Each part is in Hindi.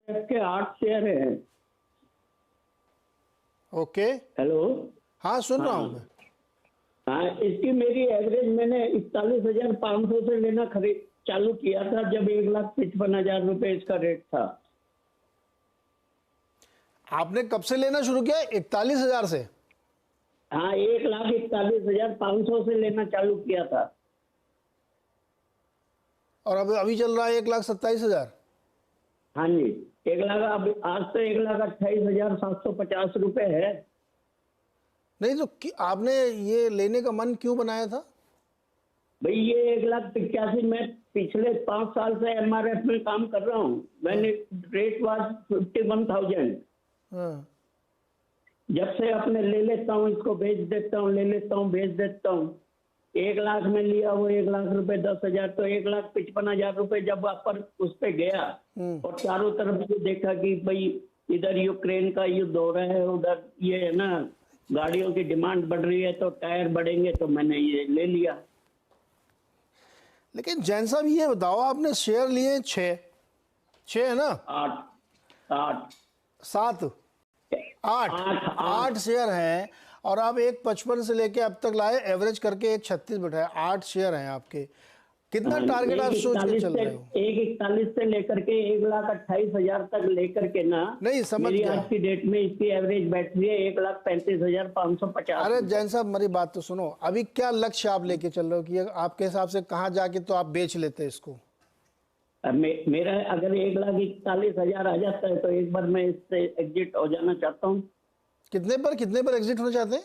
के 8 शेयर हैं। Okay, hello. हाँ सुन रहा हूँ हाँ मैं। हाँ, इसकी मेरी एवरेज मैंने 41,500 से लेना खरीद चालू किया था जब 1,55,000 रुपए इसका रेट था। आपने कब से लेना शुरू किया? 41,000 से? हाँ, 1,41,500 से लेना चालू किया था। और अब अभी चल रहा है 1,27,000? हाँ जी, 1,00,000 अब आज तो 1,28,750 रुपए है। नहीं तो आपने ये लेने का मन क्यों बनाया था? भाई ये 1,85,000, मैं पिछले 5 साल से MRF में काम कर रहा हूँ। मैंने रेट वाज 51,000। हाँ। जब से अपने ले लेता हूँ, इसको बेच देता हूँ, ले लेता हूँ, बेच देता हूँ। 1,00,000 में लिया वो 1,00,000 रुपए 10,000, तो 1,55,000 रुपए जब वापस उस पे गया और चारों तरफ से देखा कि भाई इधर यूक्रेन का युद्ध हो रहा है, उधर ये है ना गाड़ियों की डिमांड बढ़ रही है तो टायर बढ़ेंगे, तो मैंने ये ले लिया। लेकिन जैन साहब ये बताओ, आपने शेयर लिए 6 है ना? 8 8 7 8 8 8 शेयर हैं और आप 1,55 से लेके अब तक लाए, एवरेज करके 1,36 बैठाए। 8 शेयर हैं आपके। कितना टारगेट आप सोच के चल रहे हो? 1,41 से लेकर के 1,28,000 तक लेकर के ना, नहीं समझ मेरी गया। आज की डेट में इसकी एवरेज बैठ रही है 1,35,550। अरे जैन साहब मेरी बात तो सुनो, अभी क्या लक्ष्य आप लेके चल रहे हो कि आपके हिसाब से कहाँ जाके तो आप बेच लेते इसको? मेरा अगर 1,41,000 आ जाता है तो एक बार मैं इससे एग्जिट हो जाना चाहता हूँ। कितने पर एग्जिट होना चाहते हैं?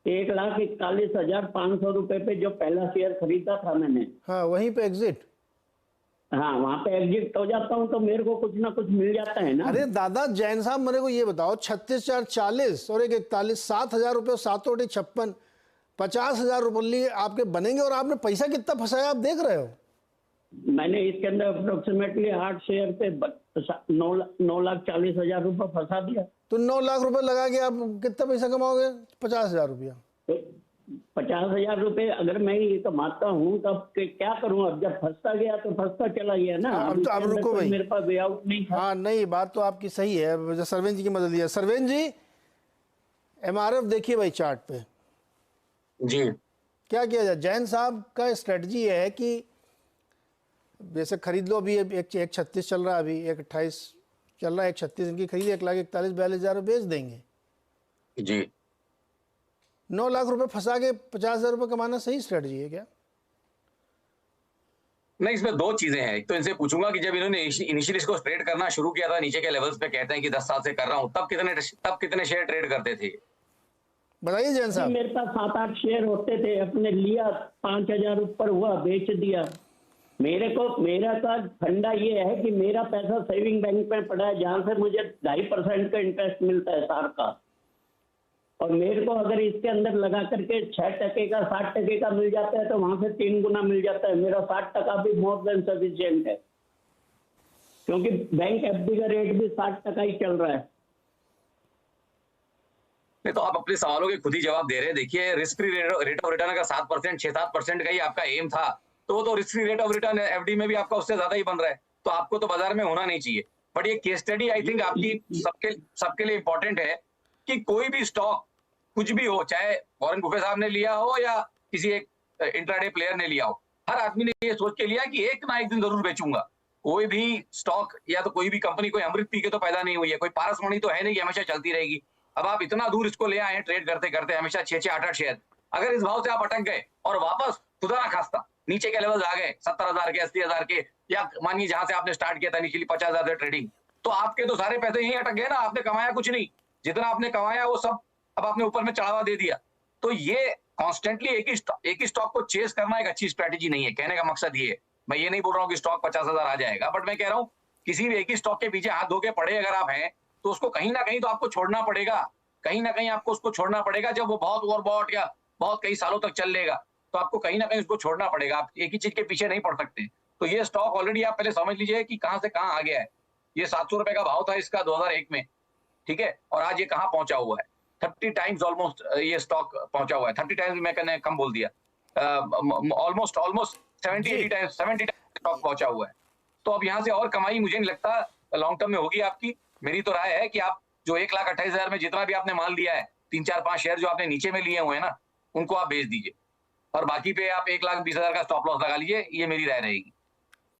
1,41,500 रुपए पे जो पहला शेयर खरीदा था मैंने, हाँ वहीं पे एग्जिट। हाँ वहां पे एग्जिट हो जाता हूँ तो मेरे को कुछ ना कुछ मिल जाता है ना। अरे दादा जैन साहब मेरे को ये बताओ, 36,440 और 1,41, 7,000 रुपये, 7,56, 50,000 रुपये आपके बनेंगे। और आपने पैसा कितना फंसाया आप देख रहे हो? मैंने इसके अंदर अप्रोक्सीमेटली 8 शेयर पे 9,40,000 रुपये फंसा दिया। तो 9 लाख रुपए लगा के आप कितना पैसा कमाओगे? 50,000 रुपया। तो 50,000 रुपए अगर मैं ये कमाता हूँ तब क्या करूँ? अब जब फंसता गया तो फंसता चला गया ना। अब तो अब रुको भाई, मेरे पास वे आउट नहीं था। हाँ नहीं बात तो आपकी सही है। सरवेन जी की मदद लिया। सरवेन जी MRF देखिए भाई चार्ट पे जी। क्या किया जाए? जैन साहब का स्ट्रेटजी है कि जैसे खरीद लो, अभी 1,36 चल रहा है, अभी 1,28 चल रहा है, 1,36 इनकी खरीद 1,41,42,000 बेच देंगे। जी 9 लाख रुपए फंसा के 50,000 रुपये कमाना सही स्ट्रेटजी है क्या? नहीं, इसमें दो चीजें हैं। एक तो इनसे पूछूंगा कि जब इन्होंने इनिशियली इसको ट्रेड करना शुरू किया था, नीचे के लेवल्स पे कहते हैं कि 10 साल से कर रहा हूं, तब कितने शेयर ट्रेड करते थे? बताइए जैन साहब। मेरे पास 7-8 शेयर होते थे, अपने लिया 5,000 ऊपर हुआ बेच दिया। मेरा का फंडा ये है कि मेरा पैसा सेविंग बैंक में पड़ा है जहां से मुझे 2.5% का इंटरेस्ट मिलता है साल का। और मेरे को अगर इसके अंदर लगा करके 6% का 60% का मिल जाता है तो वहां से 3 गुना मिल जाता है। मेरा 60% भी मोर देन सफिशिएंट है, क्योंकि बैंक FD का रेट भी 60% ही चल रहा है। नहीं तो आप अपने सवालों के खुद ही जवाब दे रहे हैं। देखिए, risk free rate of return अगर 7%, 6-7% का ही आपका एम था, तो risk free rate of return FD में भी आपका उससे ज्यादा ही बन रहा है। तो आपको तो बाजार में होना नहीं चाहिए। बट ये केस स्टडी आई थिंक आपकी सबके लिए इंपॉर्टेंट है कि कोई भी स्टॉक कुछ भी हो, चाहे वॉरेन बुफे साहब ने लिया हो या किसी एक इंट्राडे प्लेयर ने लिया हो, हर आदमी ने ये सोच के लिया कि एक ना एक दिन जरूर बेचूंगा। कोई भी स्टॉक या तो कोई भी कंपनी कोई अमृत पी के तो पैदा नहीं हुई है, कोई पारसमणि तो है नहीं कि हमेशा चलती रहेगी। अब आप इतना दूर इसको ले आए ट्रेड करते करते, हमेशा 6-6, 8-8 शेयर, अगर इस भाव से आप अटक गए और वापस खुदा ना खास्ता नीचे के लेवल आ गए 70,000 के, 80,000 के, या मानिए जहां से आपने स्टार्ट किया था इनिशियली 50,000 से ट्रेडिंग, तो आपके तो सारे पैसे यहीं अटक गए ना। आपने कमाया कुछ नहीं, जितना आपने कमाया वो सब अब आपने ऊपर में चढ़ावा दे दिया। तो ये कॉन्स्टेंटली एक ही स्टॉक को चेस करना एक अच्छी स्ट्रेटेजी नहीं है। कहने का मकसद ये है, मैं ये नहीं बोल रहा हूँ कि स्टॉक 50,000 आ जाएगा, बट मैं कह रहा हूँ किसी भी एक ही स्टॉक के पीछे हाथ धो के पड़े अगर आप हैं तो उसको कहीं ना कहीं तो आपको छोड़ना पड़ेगा। कहीं ना कहीं आपको उसको छोड़ना पड़ेगा। जब वो बहुत ओवरबॉट या बहुत कई सालों तक चल लेगा तो आपको कहीं ना कहीं उसको छोड़ना पड़ेगा। आप एक ही चीज के पीछे नहीं पड़ सकते। तो ये स्टॉक ऑलरेडी आप पहले समझ लीजिए कि कहां से कहां आ गया है। ये 700 रुपए का भाव था इसका 2001 में, ठीक है, और आज ये कहां पहुंचा हुआ है? 30 टाइम्स ऑलमोस्ट ये स्टॉक पहुंचा हुआ है। 30 टाइम्स मैंने कम बोल दिया, ऑलमोस्ट 70-80 टाइम्स स्टॉक पहुंचा हुआ है। तो अब यहां से और कमाई मुझे नहीं लगता लॉन्ग टर्म में होगी आपकी। मेरी तो राय है कि आप जो 1,28,000 में जितना भी आपने माल लिया है, 3-4-5 शेयर जो आपने नीचे में लिए हुए हैं ना, उनको आप बेच दीजिए और बाकी पे आप 1,20,000 का स्टॉप लॉस लगा लीजिए। ये मेरी राय रहेगी।